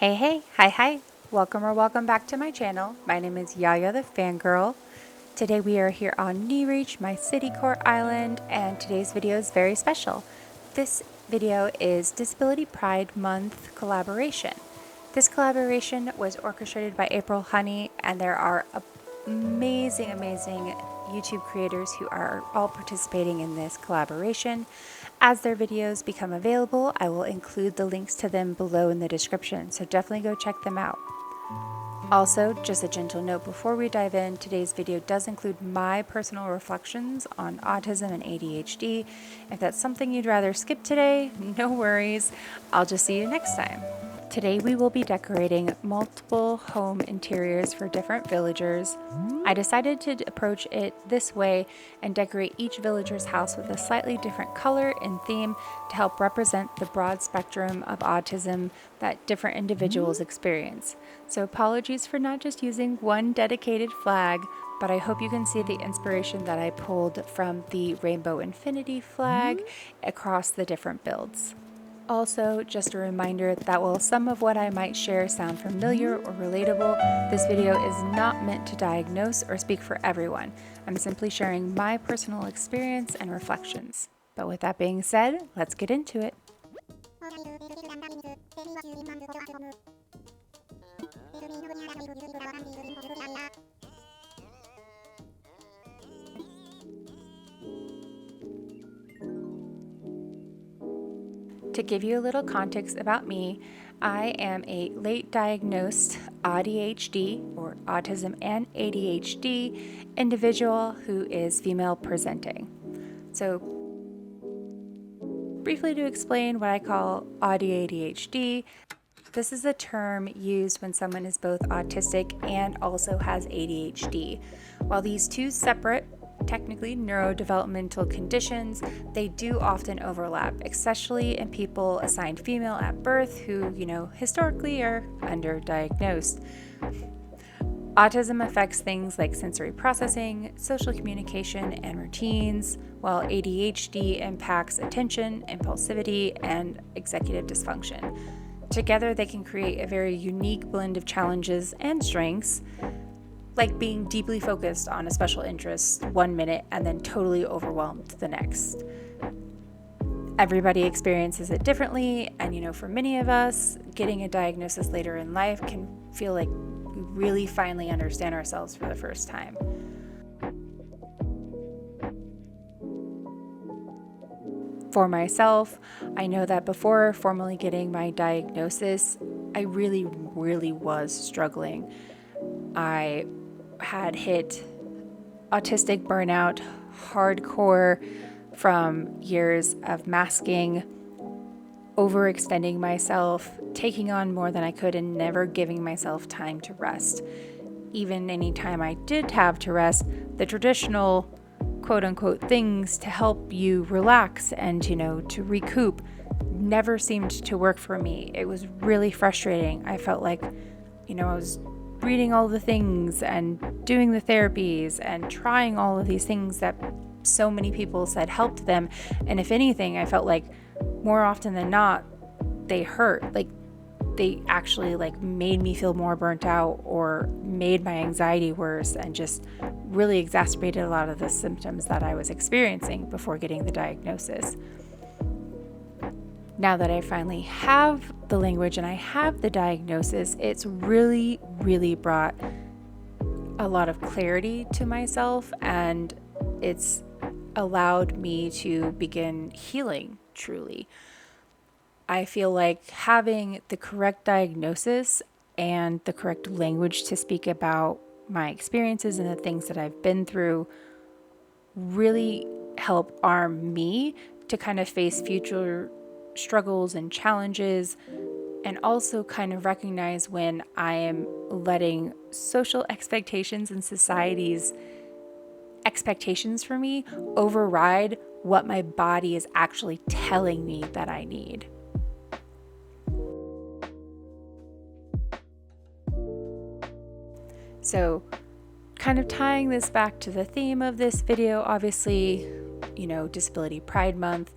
Hi. Welcome back to my channel. My name is Yaya the Fangirl. Today we are here on Nereach, my city core island, and today's video is very special. This video is Disability Pride Month collaboration. This collaboration was orchestrated by April Honey, and there are amazing YouTube creators who are all participating in this collaboration. As their videos become available, I will include the links to them below in the description, so definitely go check them out. Also, just a gentle note before we dive in, today's video does include my personal reflections on autism and ADHD. If that's something you'd rather skip today, no worries. I'll just see you next time. Today we will be decorating multiple home interiors for different villagers. I decided to approach it this way and decorate each villager's house with a slightly different color and theme to help represent the broad spectrum of autism that different individuals experience. So apologies for not just using one dedicated flag, but I hope you can see the inspiration that I pulled from the Rainbow Infinity flag across the different builds. Also, just a reminder that while some of what I might share sound familiar or relatable, this video is not meant to diagnose or speak for everyone. I'm simply sharing my personal experience and reflections. But with that being said, let's get into it. To give you a little context about me, I am a late diagnosed AuDHD or Autism and ADHD individual who is female presenting. So briefly to explain what I call AuDHD, this is a term used when someone is both autistic and also has ADHD. While these two separate technically neurodevelopmental conditions, they do often overlap, especially in people assigned female at birth who, historically are underdiagnosed. Autism affects things like sensory processing, social communication, and routines, while ADHD impacts attention, impulsivity, and executive dysfunction. Together, they can create a very unique blend of challenges and strengths, like being deeply focused on a special interest 1 minute and then totally overwhelmed the next. Everybody experiences it differently, and for many of us, getting a diagnosis later in life can feel like we really finally understand ourselves for the first time. For myself, I know that before formally getting my diagnosis, I really was struggling. I had hit autistic burnout hardcore from years of masking, overextending myself, taking on more than I could, and never giving myself time to rest. Even any time I did have to rest, the traditional quote-unquote things to help you relax and to recoup never seemed to work for me. It was really frustrating. I felt like I was reading all the things and doing the therapies and trying all of these things that so many people said helped them, and if anything, I felt like more often than not they hurt. Like they actually made me feel more burnt out or made my anxiety worse and just really exacerbated a lot of the symptoms that I was experiencing before getting the diagnosis. Now that I finally have the language and I have the diagnosis, it's really brought a lot of clarity to myself, and it's allowed me to begin healing truly. I feel like having the correct diagnosis and the correct language to speak about my experiences and the things that I've been through really help arm me to kind of face future struggles and challenges, and also kind of recognize when I am letting social expectations and society's expectations for me override what my body is actually telling me that I need. So, kind of tying this back to the theme of this video, obviously, Disability Pride Month,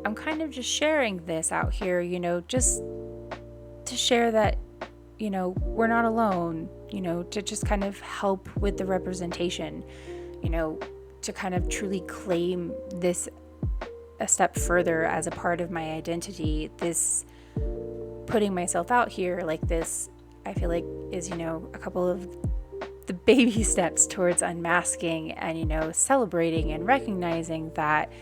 I'm kind of just sharing this out here, just to share that, we're not alone, to just kind of help with the representation, to kind of truly claim this a step further as a part of my identity. This putting myself out here like this, I feel like is, a couple of the baby steps towards unmasking and, celebrating and recognizing that,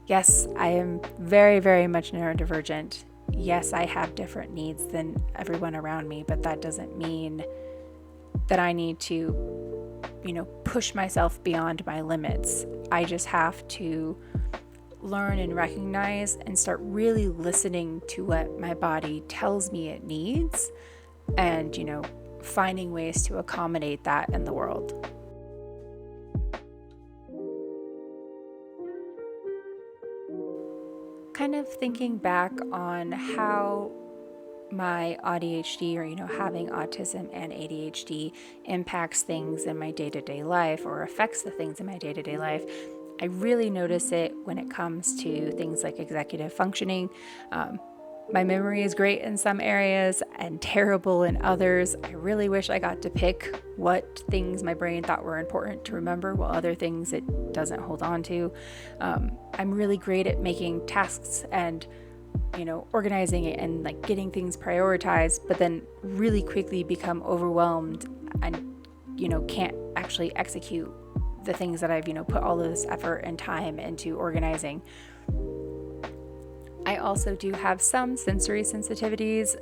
yes, I am very, very much neurodivergent. Yes, I have different needs than everyone around me, but that doesn't mean that I need to, push myself beyond my limits. I just have to learn and recognize and start really listening to what my body tells me it needs and, finding ways to accommodate that in the world. Kind of thinking back on how my AuDHD or, having autism and ADHD impacts things in my day-to-day life or affects the things in my day-to-day life, I really notice it when it comes to things like executive functioning. My memory is great in some areas and terrible in others. I really wish I got to pick what things my brain thought were important to remember, while other things it doesn't hold on to. I'm really great at making tasks and, organizing it and like getting things prioritized, but then really quickly become overwhelmed and, can't actually execute the things that I've, put all of this effort and time into organizing. I also do have some sensory sensitivities.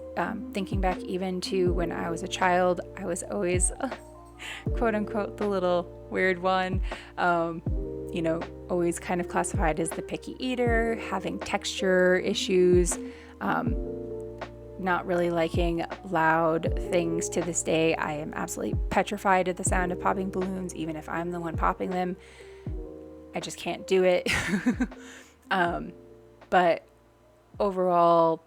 Thinking back even to when I was a child, I was always, quote unquote, the little weird one, always kind of classified as the picky eater, having texture issues, not really liking loud things. To this day, I am absolutely petrified at the sound of popping balloons, even if I'm the one popping them. I just can't do it. But overall,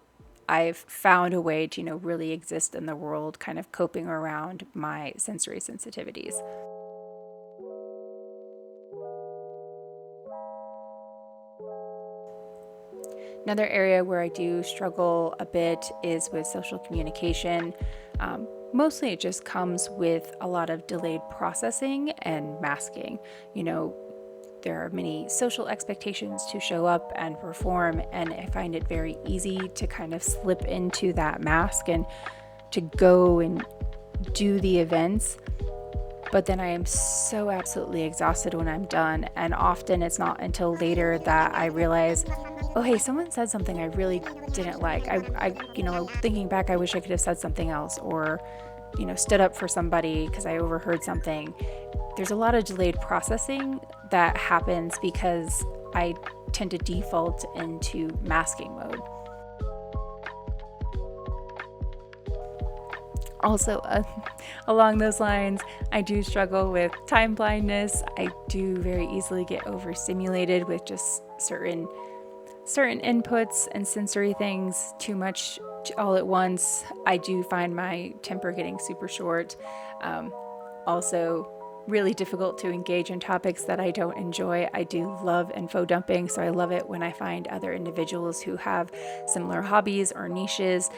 I've found a way to, really exist in the world, kind of coping around my sensory sensitivities. Another area where I do struggle a bit is with social communication. Mostly it just comes with a lot of delayed processing and masking. There are many social expectations to show up and perform, and I find it very easy to kind of slip into that mask and to go and do the events. But then I am so absolutely exhausted when I'm done, and often it's not until later that I realize, oh hey, someone said something I really didn't like. I thinking back, I wish I could have said something else, or stood up for somebody because I overheard something. There's a lot of delayed processing that happens because I tend to default into masking mode. Also, along those lines, I do struggle with time blindness. I do very easily get overstimulated with just certain inputs and sensory things too much all at once. I do find my temper getting super short. Also, really difficult to engage in topics that I don't enjoy. I do love info dumping, so I love it when I find other individuals who have similar hobbies or niches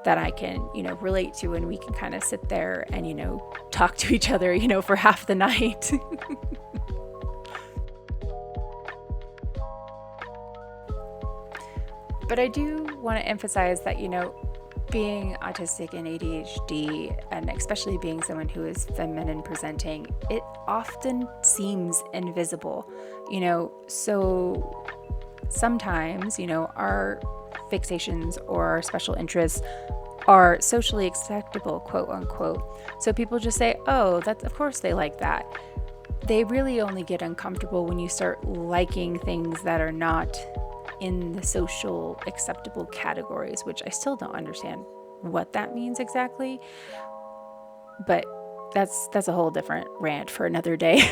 that I can, relate to, and we can kind of sit there and, talk to each other, for half the night. But I do want to emphasize that, being autistic and ADHD, and especially being someone who is feminine presenting, it often seems invisible, so sometimes, our fixations or our special interests are socially acceptable, quote unquote. So people just say, oh, that's, of course they like that. They really only get uncomfortable when you start liking things that are not in the social acceptable categories, which I still don't understand what that means exactly. But that's a whole different rant for another day.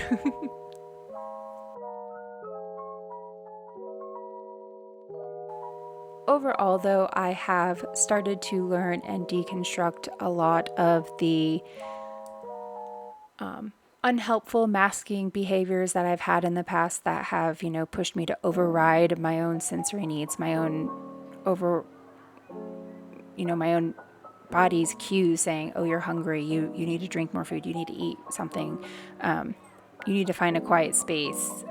Overall, though, I have started to learn and deconstruct a lot of the unhelpful masking behaviors that I've had in the past that have, pushed me to override my own sensory needs, my own my own body's cues saying, oh, you're hungry, you need to drink more food, you need to eat something, you need to find a quiet space.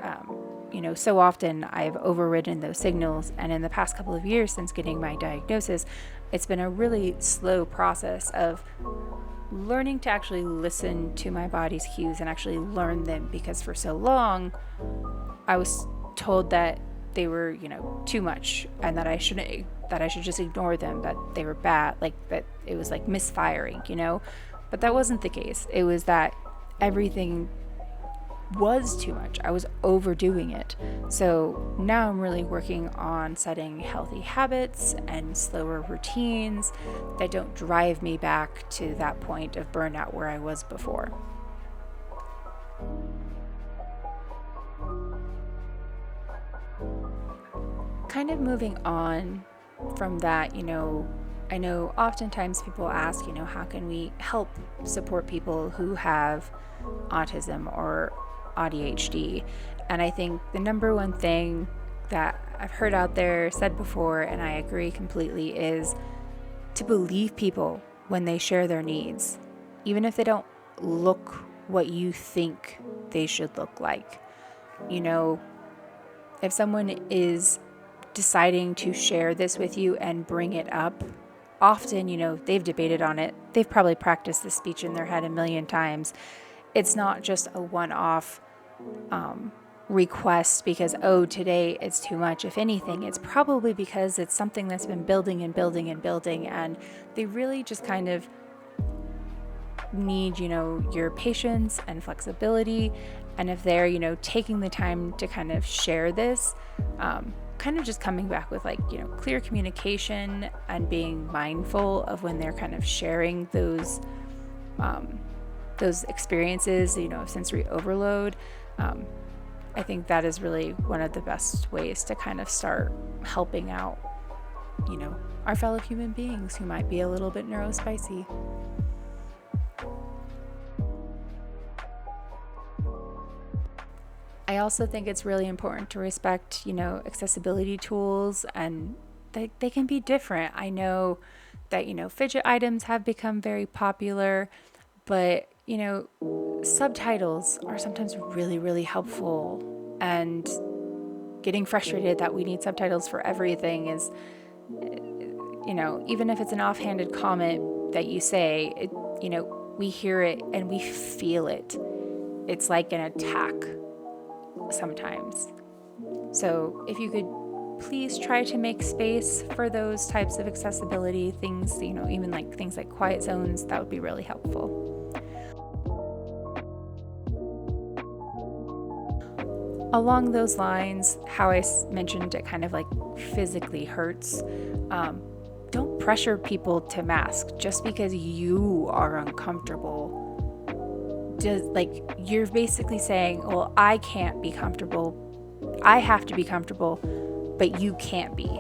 So often I've overridden those signals, and in the past couple of years since getting my diagnosis, it's been a really slow process of learning to actually listen to my body's cues and actually learn them, because for so long I was told that they were, too much, and that I should just ignore them, that they were bad, like that it was like misfiring, but that wasn't the case. It was that everything was too much. I was overdoing it. So now I'm really working on setting healthy habits and slower routines that don't drive me back to that point of burnout where I was before. Kind of moving on from that, I know oftentimes people ask, how can we help support people who have autism or AuDHD? And I think the number one thing that I've heard out there said before, and I agree completely, is to believe people when they share their needs, even if they don't look what you think they should look like. If someone is deciding to share this with you and bring it up, often, they've debated on it. They've probably practiced this speech in their head a million times. It's not just a one-off request because, oh, today it's too much. If anything, it's probably because it's something that's been building and building and building, and they really just kind of need, your patience and flexibility. And if they're, taking the time to kind of share this, kind of just coming back with clear communication and being mindful of when they're kind of sharing those experiences, of sensory overload. I think that is really one of the best ways to kind of start helping out, our fellow human beings who might be a little bit neurospicy. I also think it's really important to respect, accessibility tools, and they can be different. I know that, fidget items have become very popular, but, subtitles are sometimes really, really helpful, and getting frustrated that we need subtitles for everything is, even if it's an offhanded comment that you say, we hear it and we feel it. It's like an attack sometimes. So if you could please try to make space for those types of accessibility things, even things like quiet zones, that would be really helpful. Along those lines, how I mentioned it kind of physically hurts, don't pressure people to mask just because you are uncomfortable. You're basically saying, well, I can't be comfortable, I have to be comfortable, but you can't be.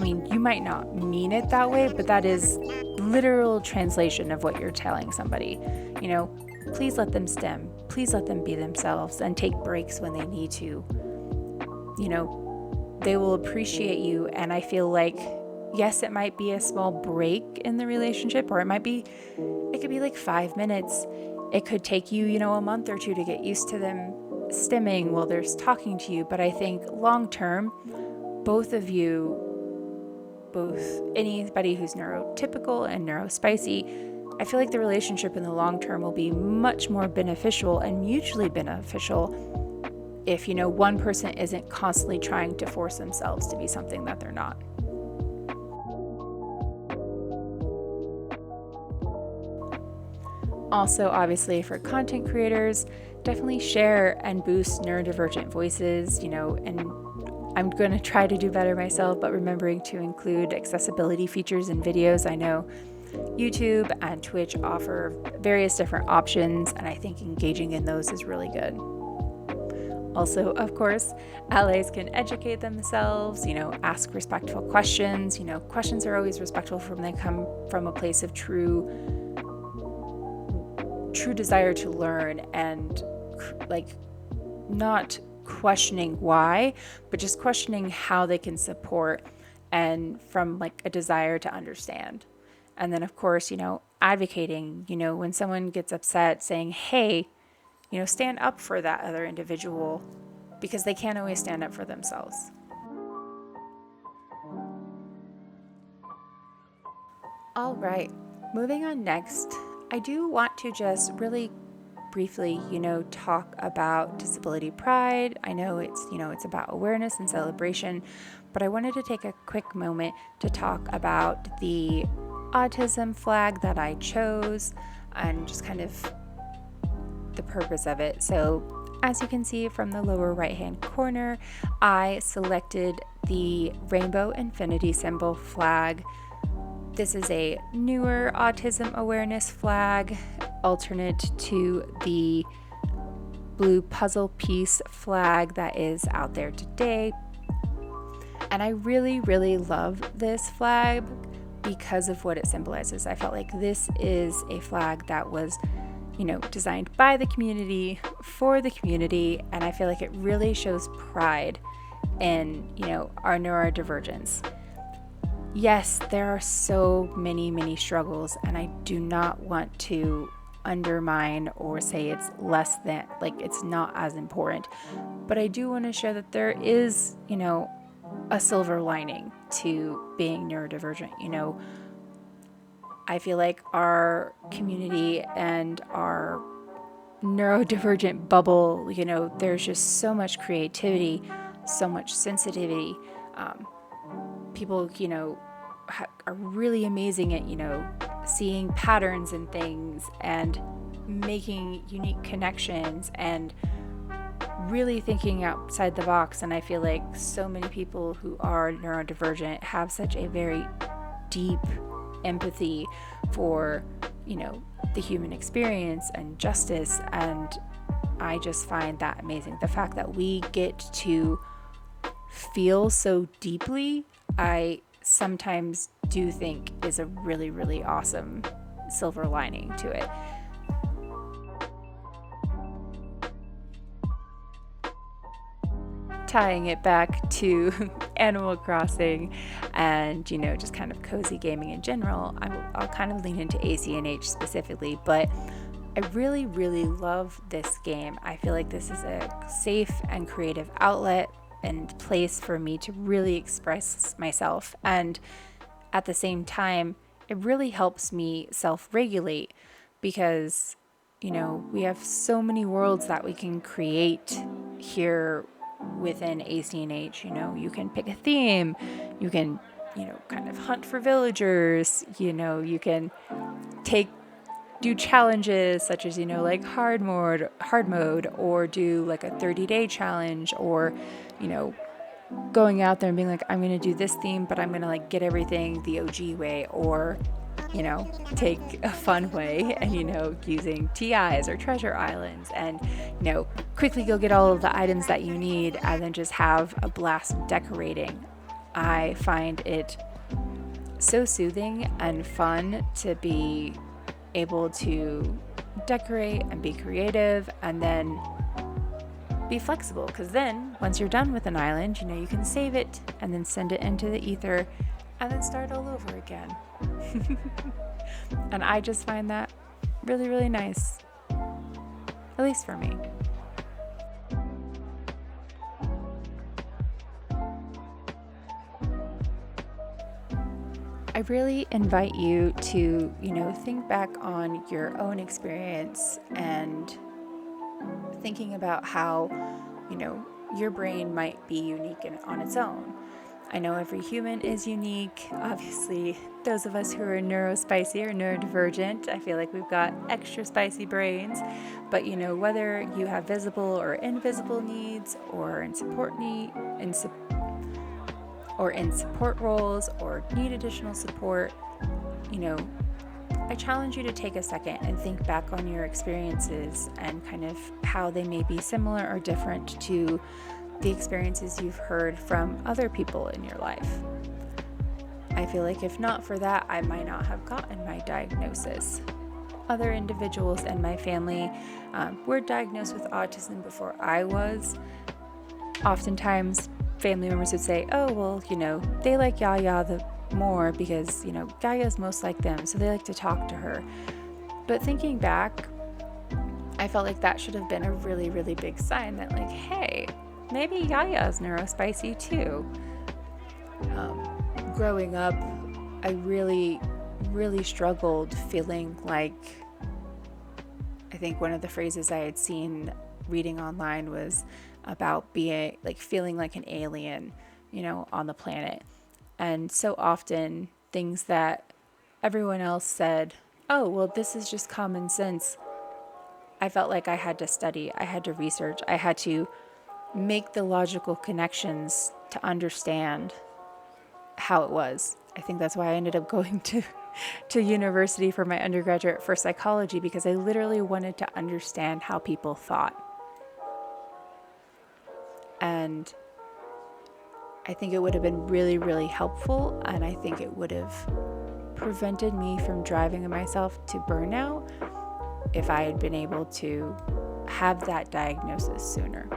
You might not mean it that way, but that is literal translation of what you're telling somebody. Please let them stem, please let them be themselves, and take breaks when they need to. They will appreciate you, and I feel like, yes, it might be a small break in the relationship, or it could be 5 minutes. It could take you, a month or two to get used to them stimming while they're talking to you. But I think long term, both of you, anybody who's neurotypical and neurospicy, I feel like the relationship in the long term will be much more beneficial and mutually beneficial if, one person isn't constantly trying to force themselves to be something that they're not. Also, obviously, for content creators, definitely share and boost neurodivergent voices, and I'm going to try to do better myself, but remembering to include accessibility features in videos. I know YouTube and Twitch offer various different options, and I think engaging in those is really good. Also, of course, allies can educate themselves, ask respectful questions. Questions are always respectful when they come from a place of true desire to learn, and not questioning why, but just questioning how they can support and from like a desire to understand. And then, of course, advocating, when someone gets upset, saying, hey, stand up for that other individual, because they can't always stand up for themselves. All right, moving on next, I do want to just really briefly, talk about disability pride. I know it's about awareness and celebration, but I wanted to take a quick moment to talk about the autism flag that I chose and just kind of the purpose of it. So as you can see from the lower right hand corner, I selected the rainbow infinity symbol flag. This is a newer autism awareness flag, alternate to the blue puzzle piece flag that is out there today. And I really, really love this flag because of what it symbolizes. I felt like this is a flag that was, designed by the community, for the community, and I feel like it really shows pride in, our neurodivergence. Yes, there are so many struggles, and I do not want to undermine or say it's less than, like it's not as important, but I do want to show that there is, a silver lining to being neurodivergent. I feel like our community and our neurodivergent bubble, there's just so much creativity, so much sensitivity. People, are really amazing at, seeing patterns in things and making unique connections and really thinking outside the box. And I feel like so many people who are neurodivergent have such a very deep empathy for, the human experience and justice. And I just find that amazing. The fact that we get to feel so deeply, I sometimes do think is a really, really awesome silver lining to it. Tying it back to Animal Crossing and, just kind of cozy gaming in general, I'll kind of lean into ACNH specifically, but I really, really love this game. I feel like this is a safe and creative outlet and place for me to really express myself. And at the same time, it really helps me self-regulate because, we have so many worlds that we can create here within ACNH. You can pick a theme, you can, kind of hunt for villagers, you can do challenges such as, like hard mode, or do like a 30-day challenge, or, going out there and being like, I'm going to do this theme, but I'm going to like get everything the OG way, or, take a fun way and, using TIs or treasure islands and, quickly go get all of the items that you need and then just have a blast decorating. I find it so soothing and fun to be able to decorate and be creative and then be flexible, because then once you're done with an island, you can save it and then send it into the ether and then start all over again. And I just find that really, really nice, at least for me. I really invite you to, think back on your own experience and thinking about how, your brain might be unique on its own. I know every human is unique. Obviously, those of us who are neurospicy or neurodivergent, I feel like we've got extra spicy brains. But, whether you have visible or invisible needs, or in support roles, or need additional support, I challenge you to take a second and think back on your experiences and kind of how they may be similar or different to the experiences you've heard from other people in your life. I feel like if not for that, I might not have gotten my diagnosis. Other individuals in my family were diagnosed with autism before I was. Oftentimes, family members would say, oh, well, they like Yaya the more because, Yaya's most like them, so they like to talk to her. But thinking back, I felt like that should have been a really, really big sign that, like, hey, maybe Yaya's neurospicy too. Growing up, I really, really struggled feeling like, I think one of the phrases I had seen reading online was about feeling like an alien, on the planet. And so often things that everyone else said, oh, well, this is just common sense. I felt like I had to study, I had to research, I had to make the logical connections to understand how it was. I think that's why I ended up going to university for my undergraduate for psychology, because I literally wanted to understand how people thought. And I think it would have been really, really helpful, and I think it would have prevented me from driving myself to burnout if I had been able to have that diagnosis sooner.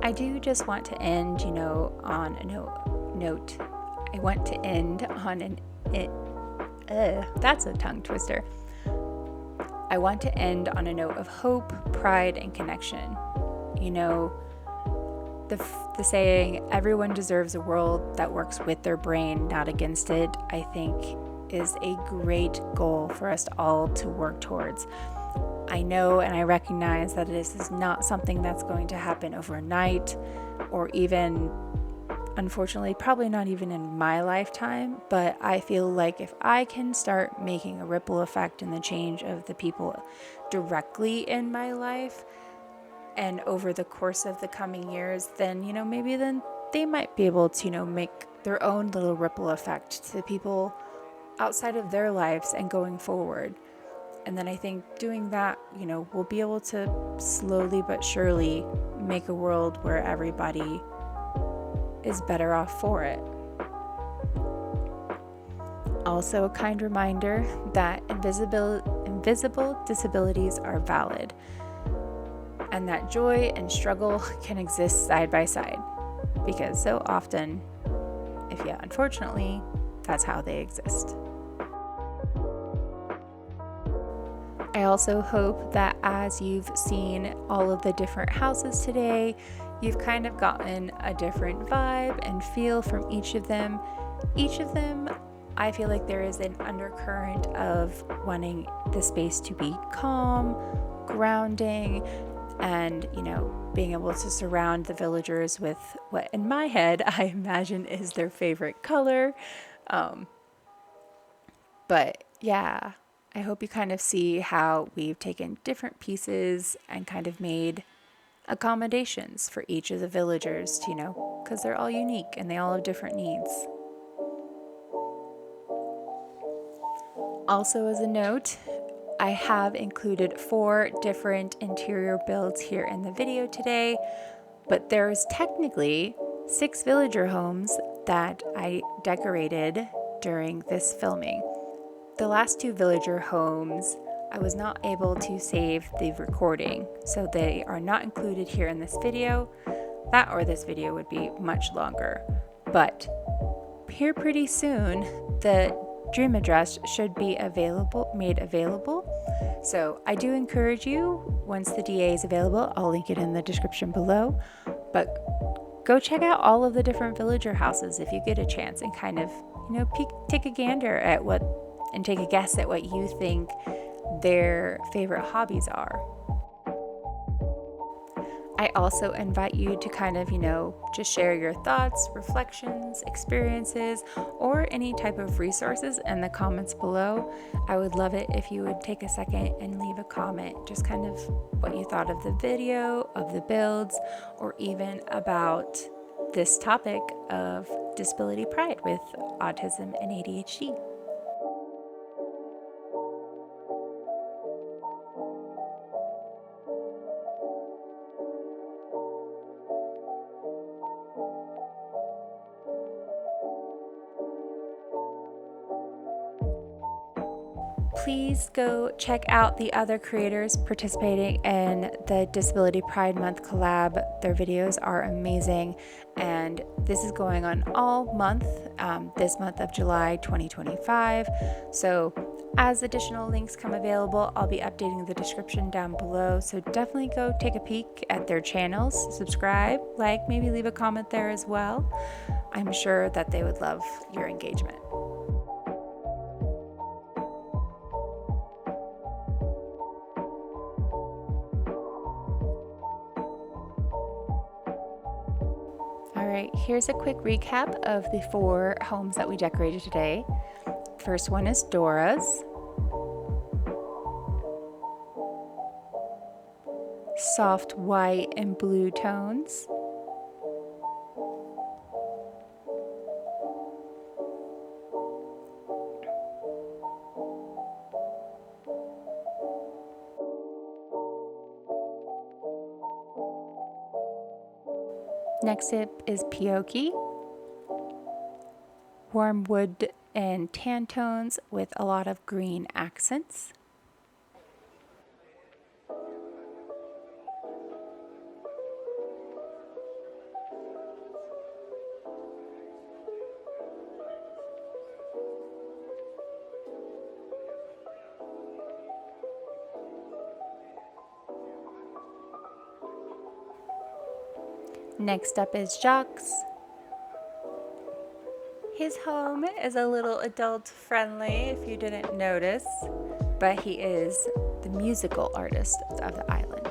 I do just want to end, on a note. I want to end on that's a tongue twister. I want to end on a note of hope, pride, and connection. The saying, everyone deserves a world that works with their brain, not against it, I think is a great goal for us all to work towards. I know and I recognize that this is not something that's going to happen overnight, or even, unfortunately, probably not even in my lifetime, but I feel like if I can start making a ripple effect in the change of the people directly in my life, and over the course of the coming years, then, maybe then they might be able to, make their own little ripple effect to people outside of their lives and going forward. And then I think doing that, we'll be able to slowly but surely make a world where everybody is better off for it. Also, a kind reminder that invisible disabilities are valid, and that joy and struggle can exist side by side, because so often, unfortunately, that's how they exist. I also hope that as you've seen all of the different houses today, you've kind of gotten a different vibe and feel from each of them. Each of them, I feel like there is an undercurrent of wanting the space to be calm, grounding, and, being able to surround the villagers with what in my head I imagine is their favorite color. But yeah, I hope you kind of see how we've taken different pieces and kind of made accommodations for each of the villagers, because they're all unique and they all have different needs. Also, as a note, I have included 4 different interior builds here in the video today, but there's technically 6 villager homes that I decorated during this filming. The last 2 villager homes, I was not able to save the recording, so they are not included here in this video. That or this video would be much longer. But here pretty soon, the dream address should be made available. So I do encourage you, once the DA is available, I'll link it in the description below, but go check out all of the different villager houses if you get a chance, and kind of, take a gander at and take a guess at what you think their favorite hobbies are. I also invite you to kind of, just share your thoughts, reflections, experiences, or any type of resources in the comments below. I would love it if you would take a second and leave a comment, just kind of what you thought of the video, of the builds, or even about this topic of disability pride with autism and ADHD. please go check out the other creators participating in the Disability Pride Month collab. Their videos are amazing, and this is going on all month, this month of July 2025. So as additional links come available, I'll be updating the description down below. So definitely go take a peek at their channels, subscribe, like, maybe leave a comment there as well. I'm sure that they would love your engagement. Alright, here's a quick recap of the 4 homes that we decorated today. First one is Dora's. Soft white and blue tones. Next up is Pioki. Warm wood and tan tones with a lot of green accents. Next up is Jacques. His home is a little adult friendly if you didn't notice, but he is the musical artist of the island.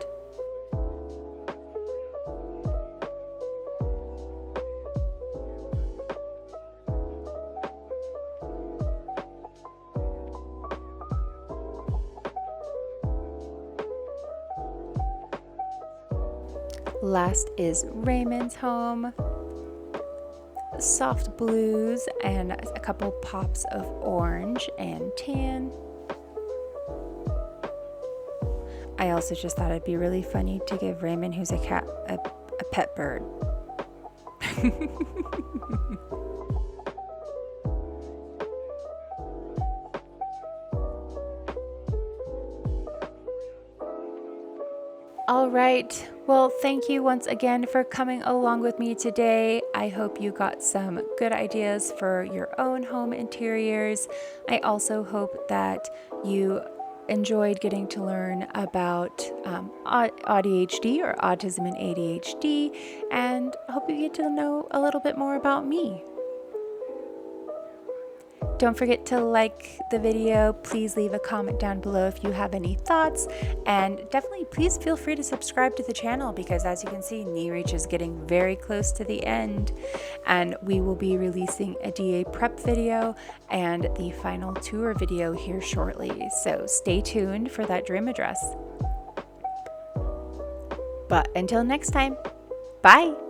Last is Raymond's home. Soft blues and a couple pops of orange and tan. I also just thought it'd be really funny to give Raymond, who's a cat, a pet bird. All right, well, thank you once again for coming along with me today. I hope you got some good ideas for your own home interiors. I also hope that you enjoyed getting to learn about AuDHD or Autism and ADHD, and I hope you get to know a little bit more about me. Don't forget to like the video. Please leave a comment down below if you have any thoughts, and definitely please feel free to subscribe to the channel, because as you can see, Knee Reach is getting very close to the end, and we will be releasing a DA prep video and the final tour video here shortly, so stay tuned for that dream address. But until next time, bye!